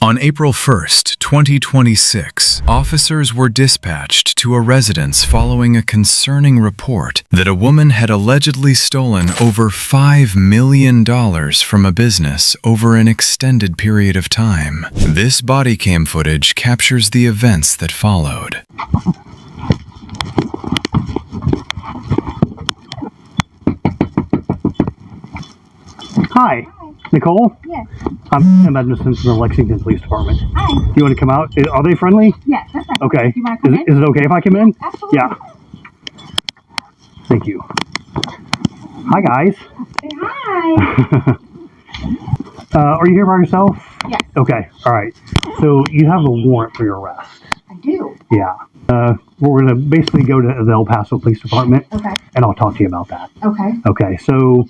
On April 1st, 2026, officers were dispatched to a residence following a concerning report that a woman had allegedly stolen over $5 million from a business over an extended period of time. This body cam footage captures the events that followed. Hi. Nicole? Yes. I'm Embezzlement from the Lexington Police Department. Hi. Do you want to come out? Are they friendly? Yes, they're friendly. Okay. Do you want to come in? Is it okay if I come in? Absolutely. Yeah. Thank you. Hi, guys. Say hi. Are you here by yourself? Yes. Okay. All right. So you have a warrant for your arrest. I do. Yeah. We're going to basically go to the El Paso Police Department. Okay. And I'll talk to you about that. Okay. Okay. So,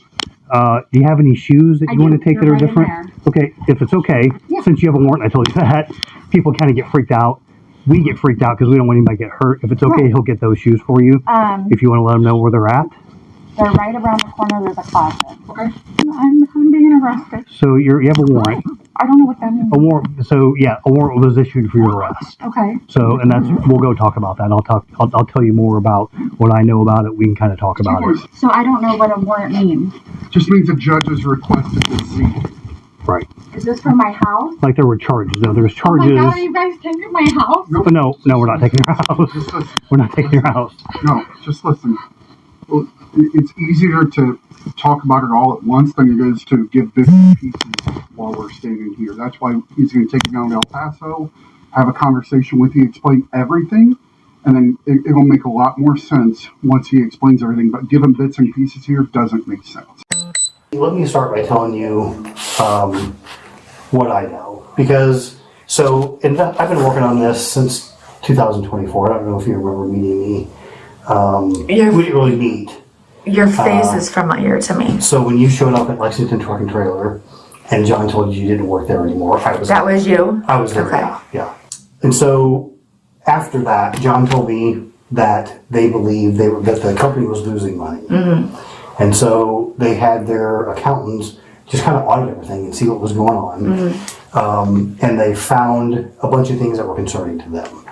do you have any shoes that you want to take that are right in different? there. Okay. If it's okay, Yeah. since you have a warrant, I told you that, people kind of get freaked out. We get freaked out because we don't want anybody to get hurt. If it's okay, Right. he'll get those shoes for you. If you want to let him know where they're at. They're right around the corner. There's a closet. Okay. I'm being arrested. So you have a warrant. I don't know what that means. A warrant. So yeah, a warrant was issued for your arrest. Okay. So, and we'll go talk about that. I'll tell you more about what I know about it. We can kind of talk about it. So I don't know what a warrant means. Just means the judge has requested to see. Right. Is this for my house? Like there were charges. No, there's Oh my charges. God, are you guys taking my house? But no, we're not taking your house. Just listen. We're not taking your house. No, just listen. Well, it's easier to talk about it all at once than it is to give bits and pieces while we're standing here. That's why he's going to take you down to El Paso, have a conversation with you, explain everything, and then it'll make a lot more sense once he explains everything. But giving bits and pieces here doesn't make sense. Let me start by telling you what I know. Because, I've been working on this since 2024. I don't know if you remember meeting me. We didn't really meet. Your face is familiar to me. So when you showed up at Lexington Truck and Trailer, and John told you didn't work there anymore, That was you? I was there, Okay. yeah. And so after that, John told me that they believed that the company was losing money. Mm-hmm. And so they had their accountants just kind of audit everything and see what was going on. Mm-hmm. And they found a bunch of things that were concerning to them.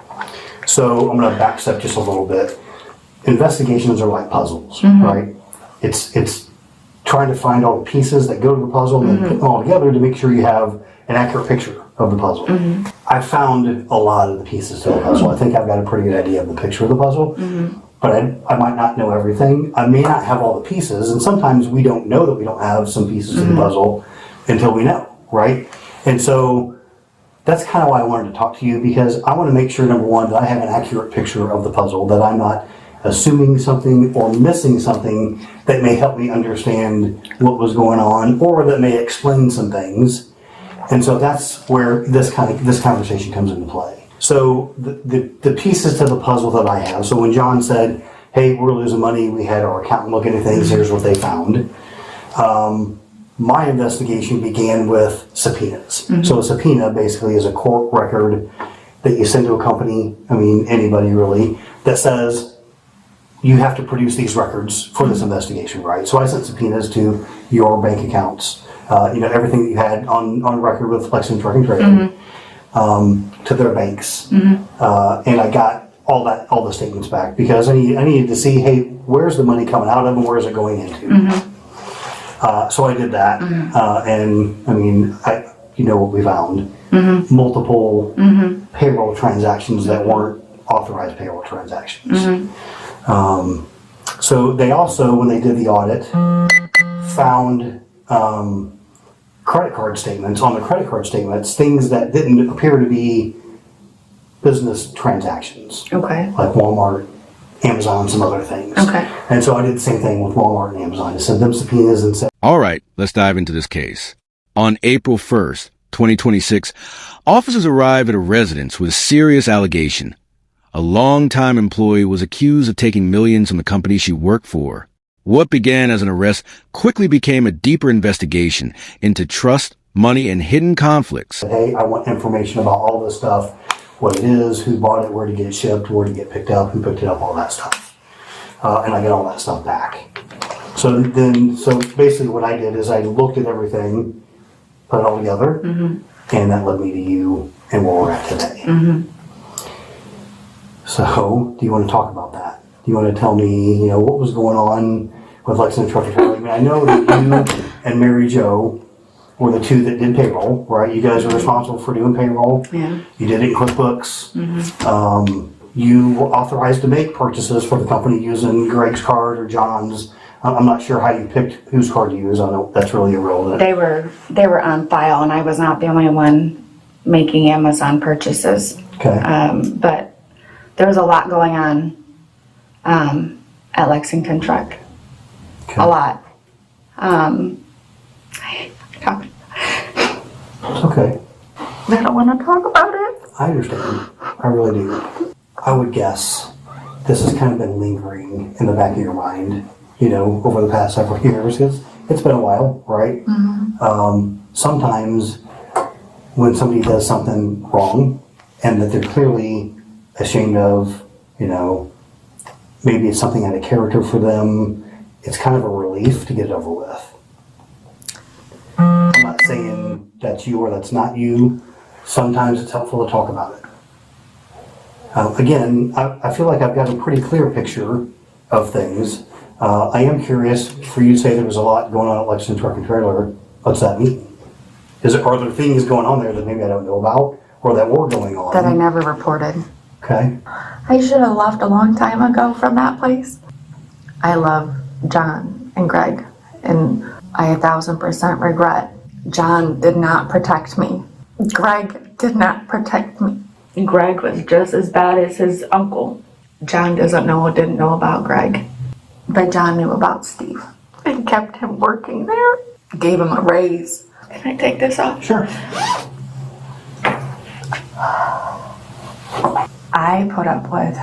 So I'm going to backstep just a little bit. Investigations are like puzzles, right? It's trying to find all the pieces that go to the puzzle and then put them all together to make sure you have an accurate picture of the puzzle. I found a lot of the pieces to the puzzle. I think I've got a pretty good idea of the picture of the puzzle, but I might not know everything. I may not have all the pieces, and sometimes we don't know that we don't have some pieces to the puzzle until we know, right? And so that's kind of why I wanted to talk to you, because I want to make sure, number one, that I have an accurate picture of the puzzle, that I'm not assuming something or missing something that may help me understand what was going on, or that may explain some things. And so that's where this conversation comes into play. So the pieces to the puzzle that I have. So when John said, "Hey, we're losing money," we had our accountant look into things. Here's what they found. My investigation began with subpoenas. So a subpoena basically is a court record that you send to a company. I mean, anybody really, that says, you have to produce these records for this investigation, right? So I sent subpoenas to your bank accounts, everything that you had on record with Lexington Truck and Trailer, to their banks. And I got all the statements back because I needed to see, hey, where's the money coming out of and where is it going into? So I did that. And I mean, you know what we found. Multiple payroll transactions that weren't authorized payroll transactions. So they also, when they did the audit, found credit card statements. On the credit card statements, things that didn't appear to be business transactions. Okay. Like Walmart, Amazon, some other things. Okay. And so I did the same thing with Walmart and Amazon. I sent them subpoenas and said, All right, let's dive into this case. On April 1st, 2026, officers arrive at a residence with a serious allegation. A longtime employee was accused of taking millions from the company she worked for. What began as an arrest quickly became a deeper investigation into trust, money, and hidden conflicts. hey, I want information about all this stuff, what it is, who bought it, where to get it shipped, where to get picked up, who picked it up, all that stuff. And I get all that stuff back. So basically what I did is I looked at everything, put it all together, And that led me to you and where we're at today. So, do you want to talk about that? Do you want to tell me, what was going on with Lexington Truck and Trailer? I mean, I know that you and Mary Jo were the two that did payroll, right? You guys are responsible for doing payroll. Yeah. You did it in QuickBooks. You were authorized to make purchases for the company using Greg's card or John's. I'm not sure how you picked whose card to use. I know that's really irrelevant. They were on file, and I was not the only one making Amazon purchases. Okay. But there was a lot going on at Lexington Truck. Okay. A lot. It's okay. I don't want to talk about it. I understand. I really do. I would guess this has kind of been lingering in the back of your mind, over the past several years, because it's been a while, right? Sometimes when somebody does something wrong and that they're clearly ashamed of, maybe it's something out of character for them, it's kind of a relief to get it over with. I'm not saying that's you or that's not you. Sometimes it's helpful to talk about it. Again, I feel like I've got a pretty clear picture of things. I am curious for you to say there was a lot going on at Lexington Truck and Trailer. What's that mean? Are there things going on there that maybe I don't know about or that were going on? That I never reported. Okay. I should have left a long time ago from that place. I love John and Greg, and I 1,000% regret. John did not protect me. Greg did not protect me. Greg was just as bad as his uncle. John didn't know about Greg, but John knew about Steve and kept him working there. Gave him a raise. Can I take this off? Sure. I put up with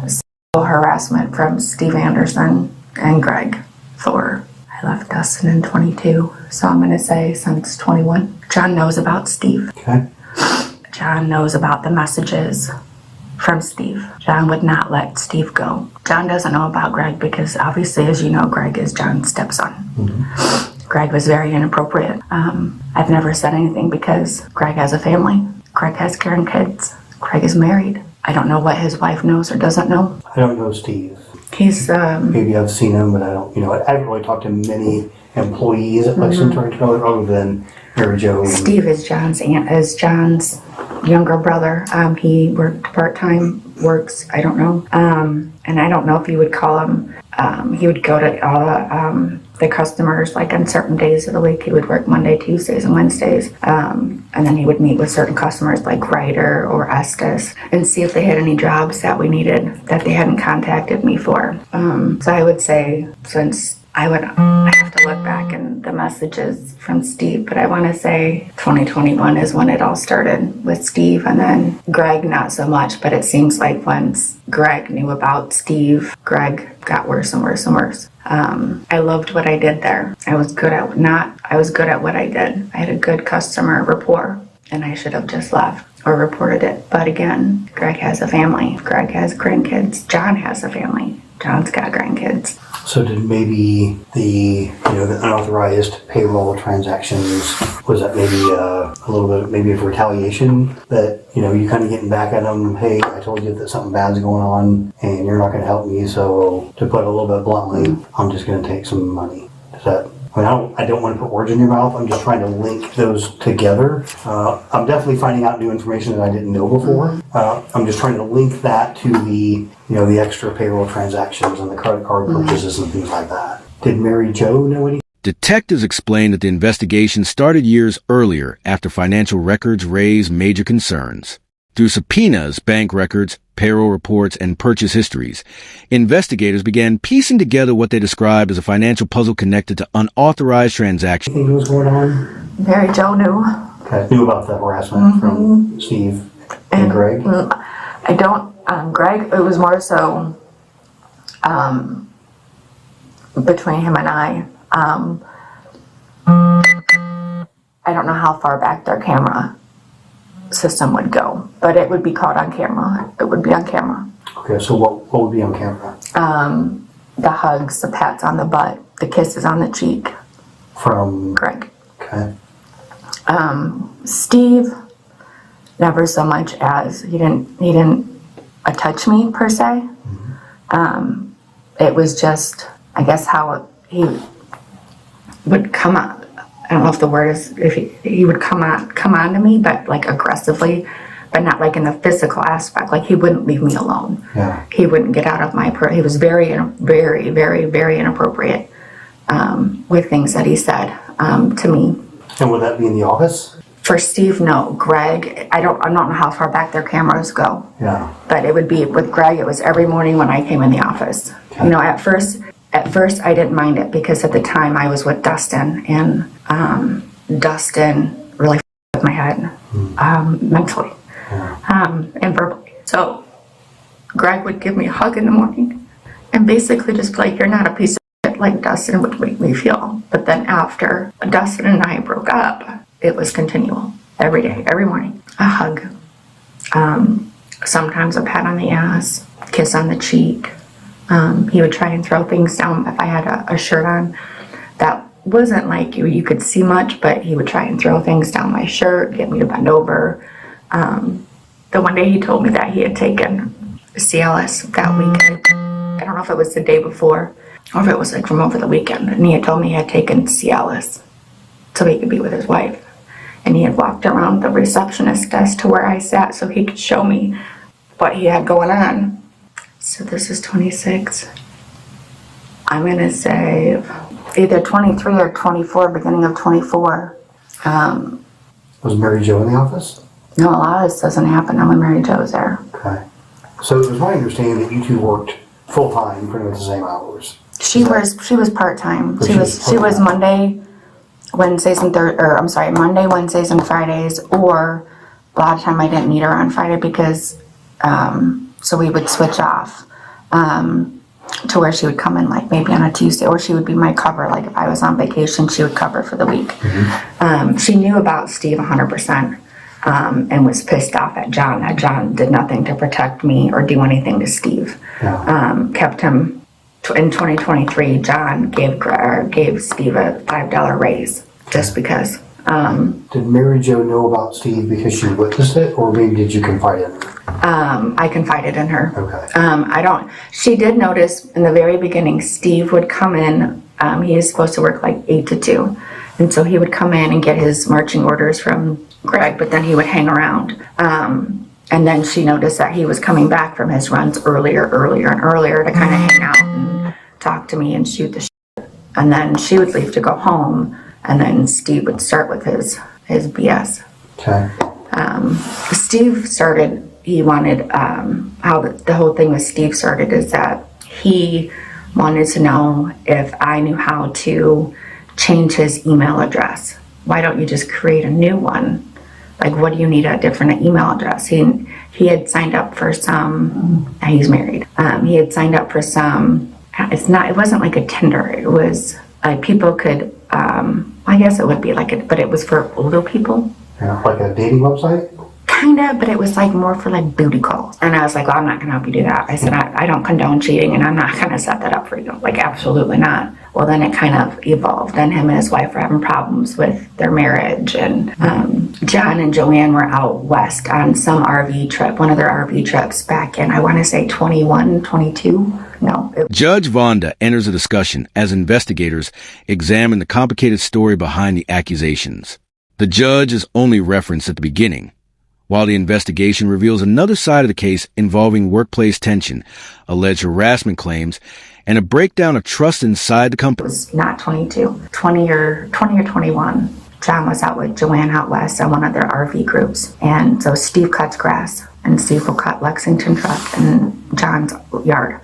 sexual harassment from Steve Anderson and Greg I left Dustin in 22, so I'm going to say since 21. John knows about Steve. Okay. John knows about the messages from Steve. John would not let Steve go. John doesn't know about Greg because obviously, as you know, Greg is John's stepson. Greg was very inappropriate. I've never said anything because Greg has a family. Greg has grandkids. Greg is married. I don't know what his wife knows or doesn't know. I don't know Steve. He's, Maybe I've seen him, but I don't, I haven't really talked to many employees at Lexington Truck and Trailer other than Mary Jo. Steve is John's younger brother. He worked part-time, works, I don't know. And I don't know if you would call him, he would go to all the customers, like on certain days of the week. He would work Monday, Tuesdays, and Wednesdays. And then he would meet with certain customers like Ryder or Estes and see if they had any jobs that we needed that they hadn't contacted me for. So I would say, since I have to look back in the messages from Steve, but I want to say 2021 is when it all started with Steve, and then Greg not so much, but it seems like once Greg knew about Steve, Greg got worse and worse and worse. I loved what I did there. I was good at what I did. I had a good customer rapport, and I should have just left or reported it. But again, Greg has a family. Greg has grandkids. John has a family. John's got grandkids. So did maybe the unauthorized payroll transactions, was that maybe a little bit maybe of retaliation that, you kind of getting back at them, hey, I told you that something bad's going on and you're not going to help me, so to put it a little bit bluntly, I'm just going to take some money. Is that, I don't want to put words in your mouth, I'm just trying to link those together. I'm definitely finding out new information that I didn't know before. I'm just trying to link that to the the extra payroll transactions and the credit card purchases and things like that. Did Mary Jo know anything? Detectives explained that the investigation started years earlier after financial records raised major concerns. Through subpoenas, bank records, payroll reports, and purchase histories, investigators began piecing together what they described as a financial puzzle connected to unauthorized transactions. Anything was going on? Mary Jo knew. Okay, knew about the harassment from Steve and Greg? I don't, Greg, it was more so between him and I. I don't know how far back their camera system would go, but it would be caught on camera. It would be on camera. Okay, so what would be on camera? The hugs, the pats on the butt, the kisses on the cheek. From Greg. Okay. Steve, never so much as he didn't touch me per se. It was just, I guess, how he would come on. I don't know if the word is, if he would come on to me, but like aggressively, but not like in the physical aspect. Like he wouldn't leave me alone. Yeah. He wouldn't get out of my, he was very, very, very, very inappropriate with things that he said to me. And would that be in the office? For Steve, no. Greg, I don't know how far back their cameras go. Yeah. But it would be with Greg, it was every morning when I came in the office. Okay. You know, at first I didn't mind it because at the time I was with Dustin, and Dustin really with my head mentally and verbally. So Greg would give me a hug in the morning and basically just be like, you're not a piece of shit, like Dustin would make me feel. But then after Dustin and I broke up, it was continual. Every day, every morning, a hug. Sometimes a pat on the ass, kiss on the cheek. He would try and throw things down if I had a shirt on that wasn't like you could see much, but he would try and throw things down my shirt, get me to bend over. The one day he told me that he had taken CLS that weekend. I don't know if it was the day before or if it was like from over the weekend. And he had told me he had taken Cialis so he could be with his wife. And he had walked around the receptionist desk to where I sat so he could show me what he had going on. So this is 26. I'm going to say either 23 or 24, beginning of 24. Was Mary Jo in the office? No, a lot of this doesn't happen when Mary Jo's there. Okay. So it was my understanding that you two worked full-time, pretty much the same hours. She was part-time. But She was part-time. Monday, Wednesdays and Monday, Wednesdays and Fridays, or a lot of time I didn't meet her on Friday because so we would switch off to where she would come in like maybe on a Tuesday, or she would be my cover. Like if I was on vacation, she would cover for the week. She knew about Steve 100%. And was pissed off at John that John did nothing to protect me or do anything to Steve. Yeah. Kept him in 2023. John gave Steve a $5 raise just because. Did Mary Jo know about Steve because she witnessed it, or maybe did you confide in her? I confided in her. Okay. She did notice in the very beginning, Steve would come in. He is supposed to work like 8 to 2. And so he would come in and get his marching orders from Greg, but then he would hang around. And then she noticed that he was coming back from his runs earlier and earlier to kind of hang out and talk to me and shoot the shit. And then she would leave to go home, and then Steve would start with his BS. Okay. Steve started, he wanted, how the whole thing with Steve started is that he wanted to know if I knew how to change his email address. Why don't you just create a new one? Like, what do you need a different email address? He had signed up for some, he's married. He had signed up for some, it wasn't like a Tinder. It was like people could, I guess it would be like but it was for older people. Yeah, like a dating website? Kinda, but it was like more for like booty calls. And I was like, well, I'm not gonna help you do that. I said, I don't condone cheating, and I'm not gonna set that up for you. Like, absolutely not. Well, then it kind of evolved. Then him and his wife were having problems with their marriage, and John and Joanne were out west on some RV trip, one of their RV trips back in, I want to say 21, 22. No. Judge Vonda enters the discussion as investigators examine the complicated story behind the accusations. The judge is only referenced at the beginning, while the investigation reveals another side of the case involving workplace tension, alleged harassment claims, and a breakdown of trust inside the company. It was not 22, 20 or 21. John was out with Joanne out west on one of their RV groups. And so Steve cuts grass, and Steve will cut Lexington truck in John's yard.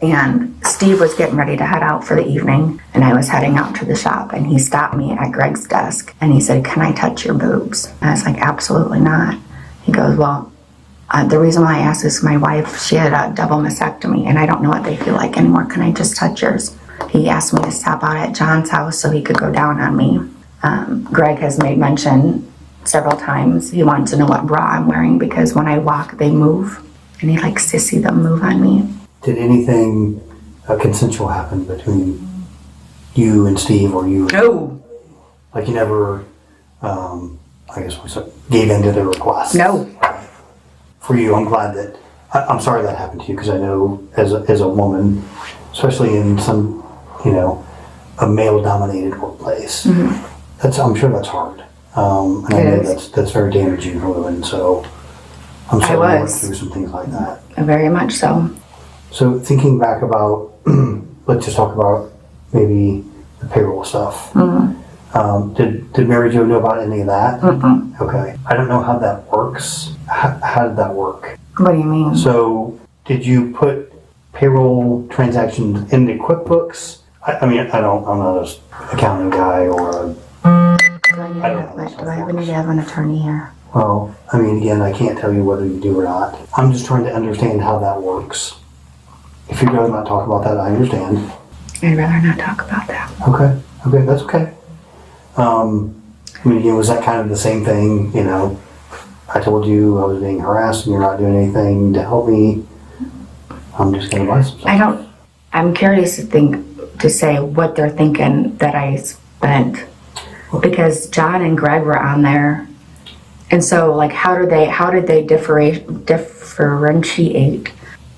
And Steve was getting ready to head out for the evening, and I was heading out to the shop, and he stopped me at Greg's desk, and he said, "Can I touch your boobs?" And I was like, "Absolutely not." He goes, "Well, the reason why I asked is my wife, she had a double mastectomy, and I don't know what they feel like anymore. Can I just touch yours?" He asked me to stop out at John's house so he could go down on me. Greg has made mention several times. He wants to know what bra I'm wearing because when I walk, they move, and he likes to see them move on me. Did anything consensual happen between you and Steve, or you? No. Like you never I guess we gave in to their request. No. For you, I'm glad that, I'm sorry that happened to you, because I know as a woman, especially in some, a male-dominated workplace, I'm sure that's hard. And I know that's very damaging for women, so I'm sorry you went through some things like that. Very much so. So thinking back about, let's just talk about maybe the payroll stuff. Did Mary Jo know about any of that? Okay. I don't know how that works. How did that work? What do you mean? So did you put payroll transactions into QuickBooks? I'm not an accounting guy or Do I have need to have an attorney here? Well, again, I can't tell you whether you do or not. I'm just trying to understand how that works. If you'd rather not talk about that, I understand. I'd rather not talk about that. Okay, that's okay. Again, was that kind of the same thing, I told you I was being harassed and you're not doing anything to help me. I'm just going to buy some stuff. I'm curious to say what they're thinking that I spent. Because John and Greg were on there. And so, like, how did they differentiate?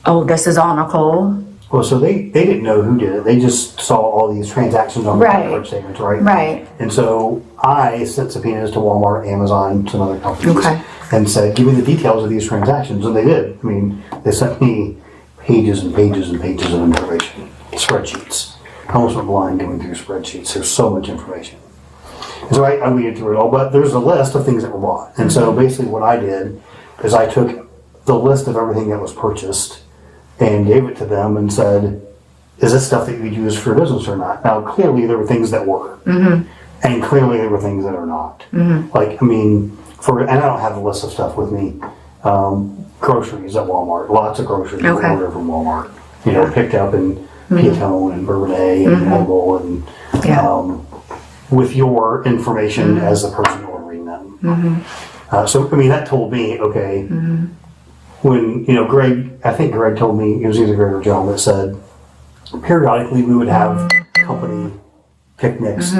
Oh, this is all Nicole? Well, so they didn't know who did it. They just saw all these transactions on the credit card statements, right? Right. And so I sent subpoenas to Walmart, Amazon, some other companies, and said, give me the details of these transactions. And they did. They sent me pages and pages and pages of information, spreadsheets. I almost went blind going through spreadsheets. There's so much information. And so I weeded through it all, but there's a list of things that were bought. And so basically what I did is I took the list of everything that was purchased and gave it to them and said, is this stuff that you would use for business or not? Now, clearly there were things that were, and clearly there were things that are not. And I don't have the list of stuff with me. Groceries at Walmart, lots of groceries we ordered from Walmart. Picked up in Piatone and Bourbonnais and Mobile and with your information as the person ordering them. So that told me, okay, when, Greg, I think Greg told me, it was either Greg or John that said, periodically we would have company picnics,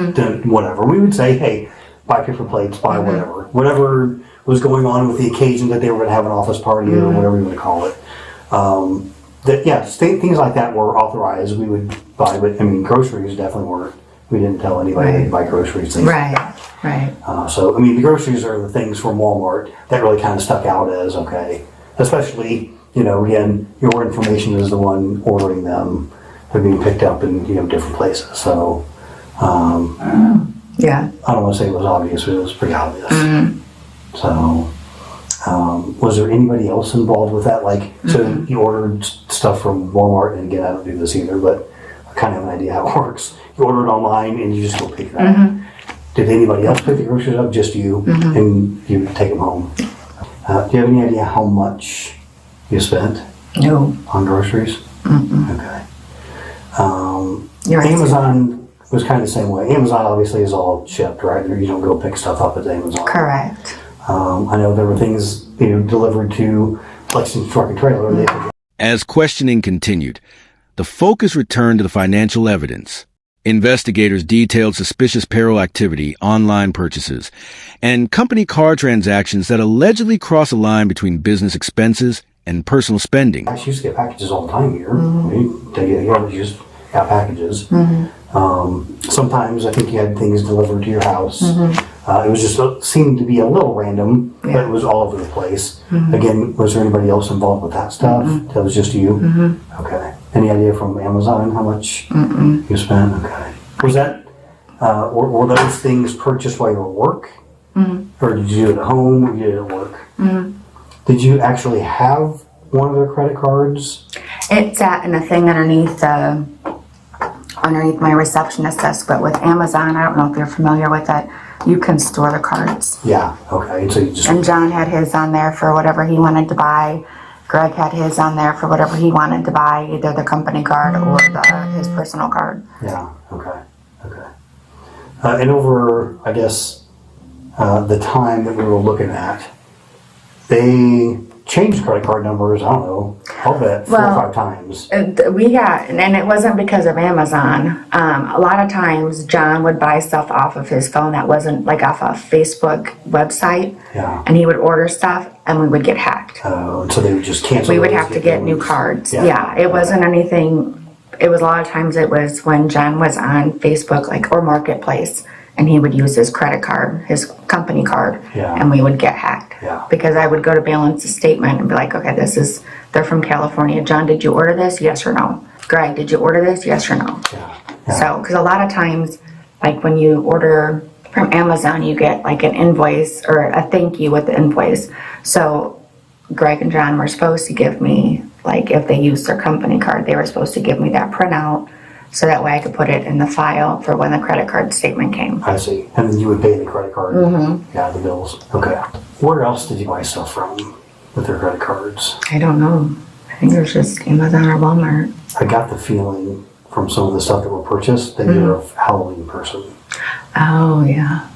whatever. We would say, hey, buy paper plates, buy whatever was going on with the occasion that they were going to have an office party or whatever you want to call it. Things like that were authorized. We would buy, but groceries definitely weren't. We didn't tell anybody to buy groceries. Right. So the groceries are the things from Walmart that really kind of stuck out as okay. Especially, again, your information is the one ordering them. They're being picked up in, different places. So, I don't want to say it was obvious, but it was pretty obvious. So, was there anybody else involved with that? So you ordered stuff from Walmart, and again, I don't do this either, but I kind of have an idea how it works. You order it online, and you just go pick it up. Did anybody else pick the groceries up? Just you, and you take them home. Do you have any idea how much you spent? No. On groceries? Okay. Amazon was kind of the same way. Amazon obviously is all shipped, right? You don't go pick stuff up at Amazon. Correct. I know there were things delivered to Lexington Truck and Trailer. As questioning continued, the focus returned to the financial evidence. Investigators detailed suspicious payroll activity, online purchases, and company card transactions that allegedly cross a line between business expenses and personal spending. I used to get packages all the time here. You just got packages. Sometimes I think you had things delivered to your house. It was just seemed to be a little random, but it was all over the place. Again, was there anybody else involved with that stuff? That was just you? Okay. Any idea from Amazon how much you spent? Okay. Was that, were those things purchased while you were at work? Or did you do it at home or you did it at work? Did you actually have one of their credit cards? It's at in a thing underneath my receptionist desk, but with Amazon, I don't know if you're familiar with it, you can store the cards. Yeah, okay. And so you just... And John had his on there for whatever he wanted to buy. Greg had his on there for whatever he wanted to buy, either the company card or his personal card. Yeah, okay. And over, I guess, the time that we were looking at, they changed credit card numbers, I don't know, I'll bet 4 or 5 times. We got, and it wasn't because of Amazon. A lot of times John would buy stuff off of his phone that wasn't like off a Facebook website. Yeah. And he would order stuff and we would get hacked. And so they would just cancel. We would those, have to get new those. cards. Yeah, it wasn't anything. It was a lot of times it was when John was on Facebook, like, or Marketplace, and he would use his credit card, his company card, Yeah. and we would get hacked. Yeah. Because I would go to balance the statement and be like, okay, they're from California. John, did you order this? Yes or no? Greg, did you order this? Yes or no? Yeah. So, because a lot of times, like when you order from Amazon, you get like an invoice or a thank you with the invoice. So Greg and John were supposed to give me, like, if they used their company card, they were supposed to give me that printout so that way I could put it in the file for when the credit card statement came. I see. And then you would pay the credit card. Mm-hmm. Yeah, the bills. Okay. Where else did you buy stuff from with their credit cards? I don't know. I think it was just Amazon or Walmart. I got the feeling from some of the stuff that were purchased that you're a Halloween person. Oh, yeah.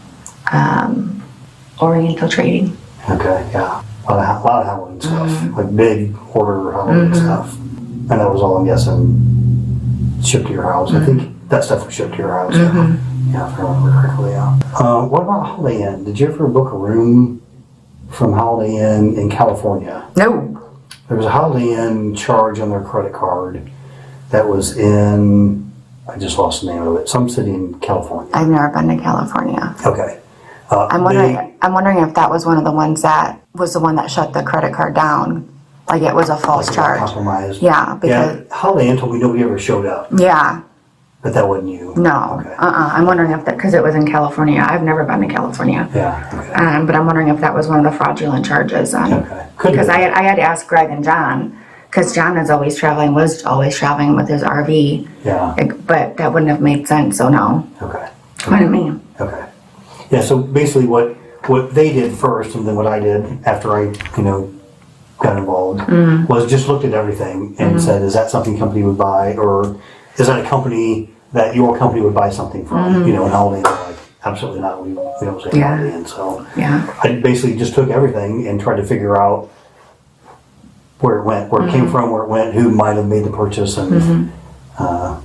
Oriental Trading. Okay, yeah. A lot of Halloween stuff. Like big order Halloween stuff. And that was all, I'm guessing, shipped to your house. I think that stuff was shipped to your house. Yeah, if I remember correctly, yeah. What about Holiday Inn? Did you ever book a room from Holiday Inn in California? No. There was a Holiday Inn charge on their credit card that was in, I just lost the name of it, some city in California. I've never been to California. Okay. I'm wondering if that was one of the ones that was the one that shut the credit card down. Like it was a false charge. Compromised. Yeah, because Holiday Inn told me nobody ever showed up, yeah, but that wasn't you. no, Okay. I'm wondering if that, because it was in California. I've never been to California. Yeah. Okay. But I'm wondering if that was one of the fraudulent charges. Okay. Could Because be. I had to ask Greg and John, because John was always traveling with his RV. Yeah. But that wouldn't have made sense, so no. Okay. What do you mean? Okay. Yeah. So basically, what they did first, and then what I did after I, got involved, was just looked at everything and said, "Is that something company would buy, or is that a company that your company would buy something from?" And Holiday Inn was like, "Absolutely not. We don't say Yeah. Holiday Inn." So Yeah. I basically just took everything and tried to figure out where it went, where it came from, where it went, who might have made the purchase, and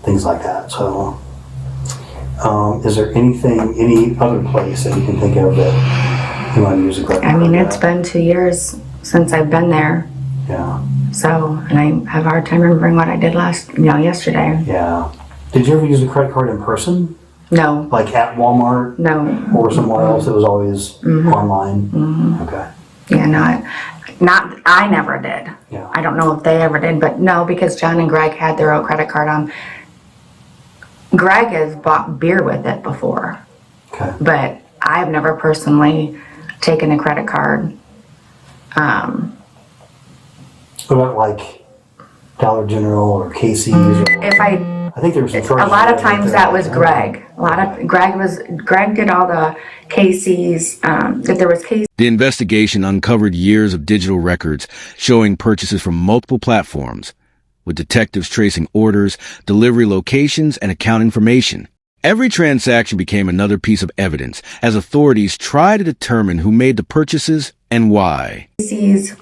things like that. So, is there any other place that you can think of that you want to use a credit card? I mean, it's been 2 years since I've been there. Yeah. So, and I have a hard time remembering what I did yesterday. Yeah. Did you ever use a credit card in person? No, Like at Walmart no. or somewhere else? It was always online? Okay. Yeah, I never did. Yeah. I don't know if they ever did, but no, because John and Greg had their own credit card on. Greg has bought beer with it before, Okay. but I've never personally taken a credit card. What about like Dollar General or Casey's? Or, If I I think there was some A charges lot of there, times but that was Greg. Greg did all the Casey's, if there was Casey's. The investigation uncovered years of digital records showing purchases from multiple platforms, with detectives tracing orders, delivery locations, and account information. Every transaction became another piece of evidence as authorities try to determine who made the purchases and why. Casey's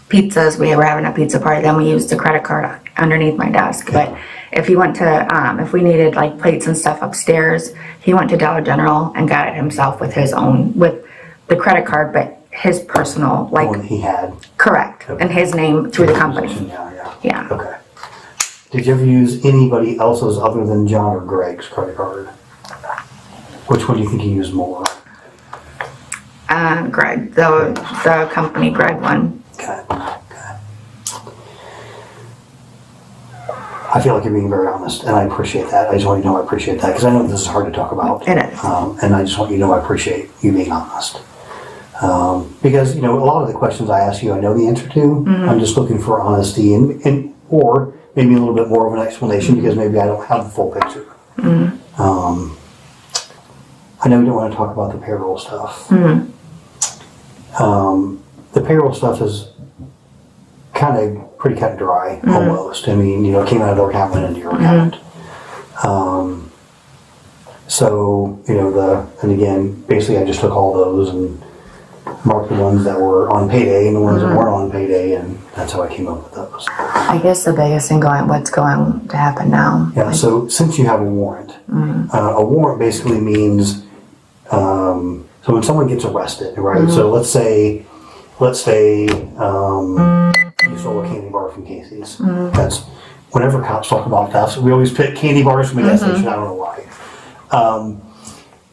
pizzas, we were having a pizza party, then we used the credit card underneath my desk. But if he went to, if we needed like plates and stuff upstairs, he went to Dollar General and got it himself with his own, with the credit card, but his personal, the like, one he had. correct, and his name through the company. Yeah. Yeah. Okay. Did you ever use anybody else's other than John or Greg's credit card? Which one do you think you used more? Greg, the company Greg one. Okay. I feel like you're being very honest, and I appreciate that. I just want you to know I appreciate that, because I know this is hard to talk about. It is. And I just want you to know I appreciate you being honest. Because, a lot of the questions I ask you, I know the answer to. I'm just looking for honesty and or maybe a little bit more of an explanation, because maybe I don't have the full picture. I know you don't want to talk about the payroll stuff. The payroll stuff is kind of pretty cut and dry, almost. I mean, it came out of their account, went into your account. So, and again, basically I just took all those and mark the ones that were on payday and the ones that weren't on payday, and that's how I came up with those. I guess the biggest thing what's going to happen now. Yeah, so since you have a warrant, a warrant basically means, so when someone gets arrested, right? So let's say you stole a candy bar from Casey's. That's, whenever cops talk about thefts, we always pick candy bars from a gas station, I don't know why.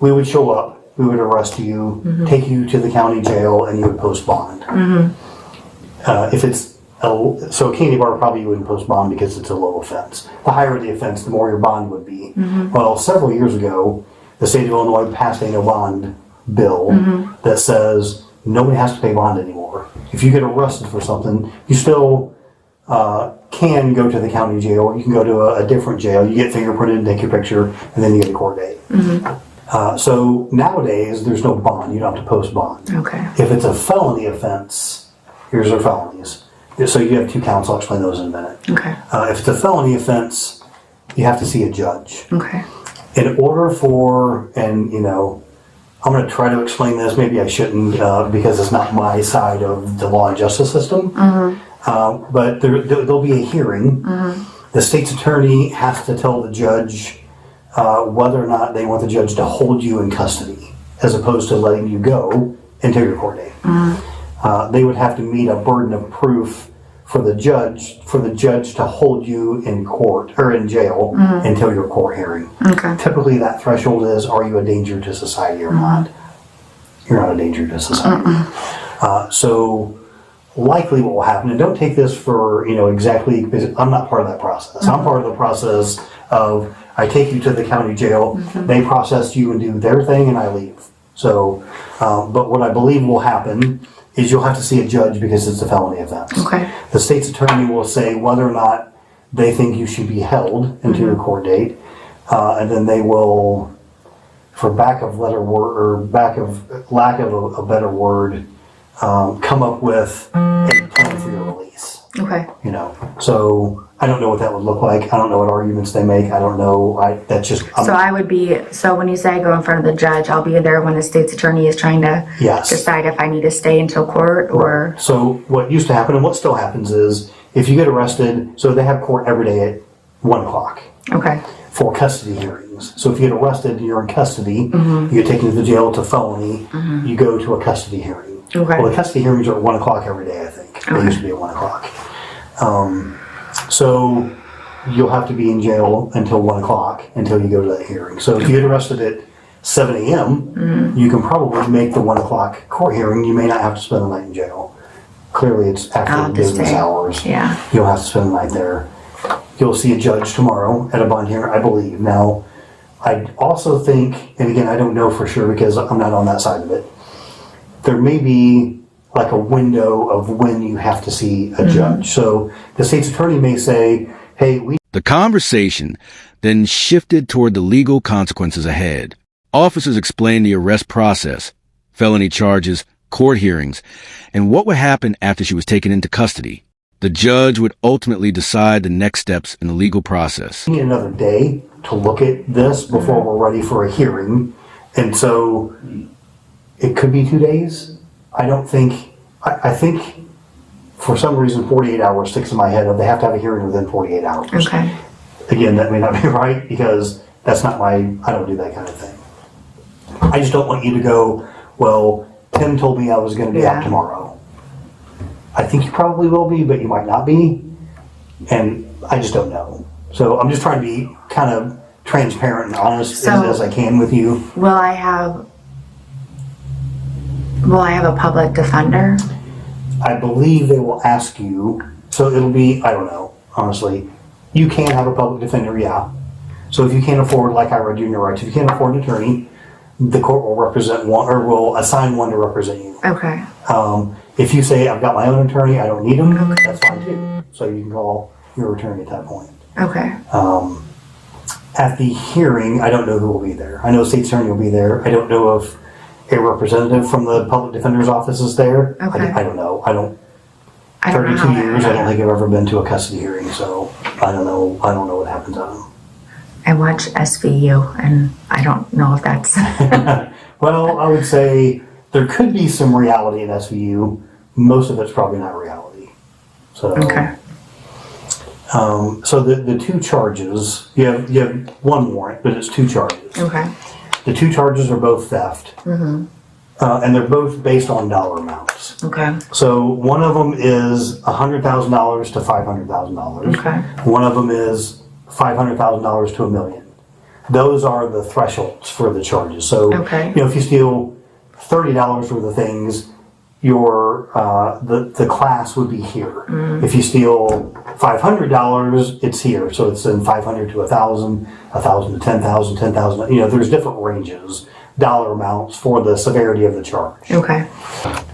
We would show up, we would arrest you, take you to the county jail, and you would post bond. If it's so a candy bar, probably you wouldn't post bond because it's a low offense. The higher the offense, the more your bond would be. Well, several years ago, the state of Illinois passed a no bond bill that says nobody has to pay bond anymore. If you get arrested for something, you still can go to the county jail, or you can go to a different jail. You get fingerprinted, take your picture, and then you get a court date. So nowadays, there's no bond. You don't have to post bond. Okay. If it's a felony offense, here's our felonies. So you have 2 counts. I'll explain those in a minute. Okay. If it's a felony offense, you have to see a judge. Okay. In order for, and I'm going to try to explain this. Maybe I shouldn't because it's not my side of the law and justice system. But there'll be a hearing. The state's attorney has to tell the judge whether or not they want the judge to hold you in custody, as opposed to letting you go until your court date. They would have to meet a burden of proof for the judge to hold you in court or in jail until your court hearing. Okay. Typically, that threshold is: are you a danger to society or not? You're not a danger to society. So likely what will happen, and don't take this for exactly, because I'm not part of that process. I'm part of the process of, I take you to the county jail, they process you and do their thing, and I leave. So, but what I believe will happen is you'll have to see a judge because it's a felony offense. Okay. The state's attorney will say whether or not they think you should be held until your court date, and then they will, for lack of a better word, come up with a plan for your release. Okay. So I don't know what that would look like. I don't know what arguments they make. I don't know. So when you say go in front of the judge, I'll be there when the state's attorney is trying to decide if I need to stay until court or. Right. So what used to happen and what still happens is if you get arrested, so they have court every day at 1:00. Okay. For custody hearings. So if you get arrested, you're in custody, you get taken to the jail, it's a felony, you go to a custody hearing. Okay. Well, the custody hearings are at 1:00 every day, I think. They used to be at 1:00. So you'll have to be in jail until 1:00 until you go to that hearing. So if you get arrested at 7 a.m., you can probably make the 1:00 court hearing. You may not have to spend the night in jail. Clearly, it's after business hours. Yeah. You'll have to spend the night there. You'll see a judge tomorrow at a bond hearing, I believe. Now, I also think, and again, I don't know for sure because I'm not on that side of it, there may be like a window of when you have to see a judge. So the state's attorney may say, hey, The conversation then shifted toward the legal consequences ahead. Officers explained the arrest process, felony charges, court hearings, and what would happen after she was taken into custody. The judge would ultimately decide the next steps in the legal process. need another day to look at this before we're ready for a hearing. And so it could be 2 days. I think for some reason 48 hours sticks in my head of they have to have a hearing within 48 hours. Okay. Again, that may not be right because that's not I don't do that kind of thing. I just don't want you to go, well, Tim told me I was going to be out tomorrow. I think you probably will be, but you might not be. And I just don't know. So I'm just trying to be kind of transparent and honest as I can with you. Will I have a public defender? I believe they will ask you, so it'll be, I don't know, honestly. You can have a public defender, yeah. So if you can't afford, like I read you in your rights, if you can't afford an attorney, the court will represent one, or will assign one to represent you. Okay. If you say, I've got my own attorney, I don't need him, that's fine too. So you can call your attorney at that point. Okay. At the hearing, I don't know who will be there. I know the state attorney will be there. I don't know if a representative from the public defender's office is there. Okay. I don't know. I don't know 32 how years, I don't think I've ever been to a custody hearing, so I don't know what happens on them. I watch SVU, and I don't know if that's. Well, I would say there could be some reality in SVU. Most of it's probably not reality. So, Okay. So the two charges, you have one warrant, but it's two charges. Okay. The two charges are both theft, and they're both based on dollar amounts. Okay. So one of them is $100,000 to $500,000. Okay. One of them is $500,000 to $1 million. Those are the thresholds for the charges. So, Okay. if you steal $30 worth of things, your the class would be here. If you steal $500, it's here. So it's in 500 to 1,000, 1,000 to 10,000, 10,000. There's different ranges, dollar amounts for the severity of the charge. Okay.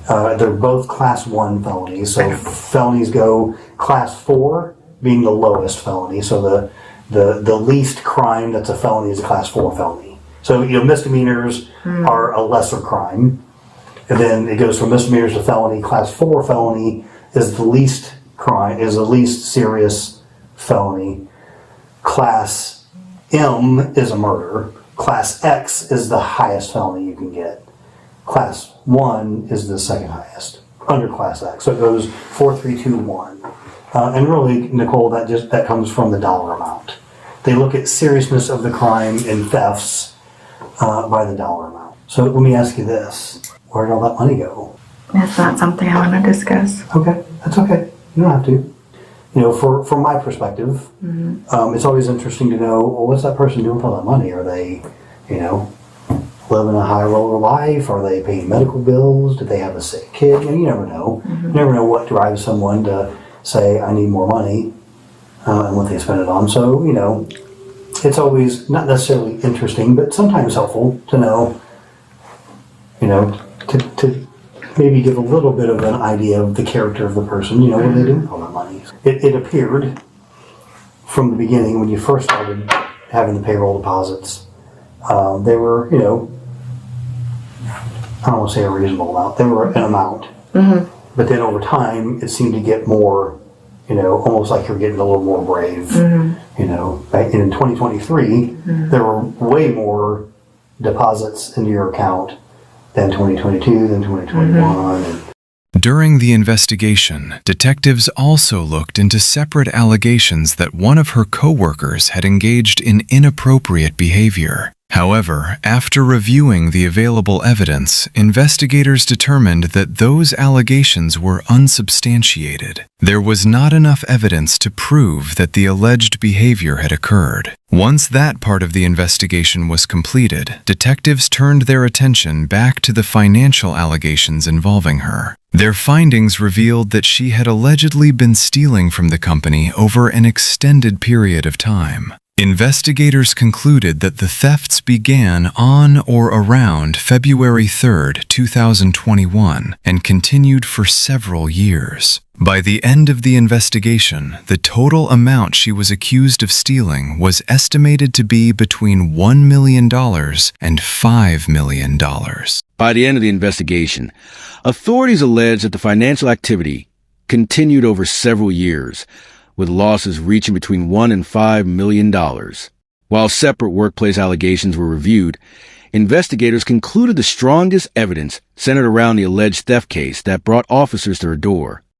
They're both class 1 felonies. So felonies go class 4 being the lowest felony. So the least crime that's a felony is a class 4 felony. So misdemeanors are a lesser crime. And then it goes from misdemeanors to felony. Class 4 felony is the least crime, is the least serious felony. Class M is a murder. Class X is the highest felony you can get. Class 1 is the second highest under Class X. So it goes 4, 3, 2, 1. And really, Nicole, that comes from the dollar amount. They look at seriousness of the crime in thefts by the dollar amount. So let me ask you this. Where did all that money go? That's not something I want to discuss. Okay, that's okay. You don't have to. From my perspective, it's always interesting to know, well, what's that person doing with all that money? Are they, living a high roller life? Are they paying medical bills? Do they have a sick kid? You never know. You never know what drives someone to say, I need more money, and what they spend it on. So, it's always not necessarily interesting, but sometimes helpful to know, to maybe give a little bit of an idea of the character of the person, what are they doing with all that money? It appeared from the beginning when you first started having the payroll deposits, they were, I don't want to say a reasonable amount, they were an amount. But then over time, it seemed to get more, almost like you're getting a little more brave. Back in 2023, there were way more deposits into your account than 2022, than 2021. And During the investigation, detectives also looked into separate allegations that one of her coworkers had engaged in inappropriate behavior. However, after reviewing the available evidence, investigators determined that those allegations were unsubstantiated. There was not enough evidence to prove that the alleged behavior had occurred. Once that part of the investigation was completed, detectives turned their attention back to the financial allegations involving her. Their findings revealed that she had allegedly been stealing from the company over an extended period of time. Investigators concluded that the thefts began on or around February 3, 2021, and continued for several years. By the end of the investigation, the total amount she was accused of stealing was estimated to be between $1 million and $5 million. By the end of the investigation, authorities alleged that the financial activity continued over several years, with losses reaching between $1 and $5 million. While separate workplace allegations were reviewed, investigators concluded the strongest evidence centered around the alleged theft case that brought officers to her door.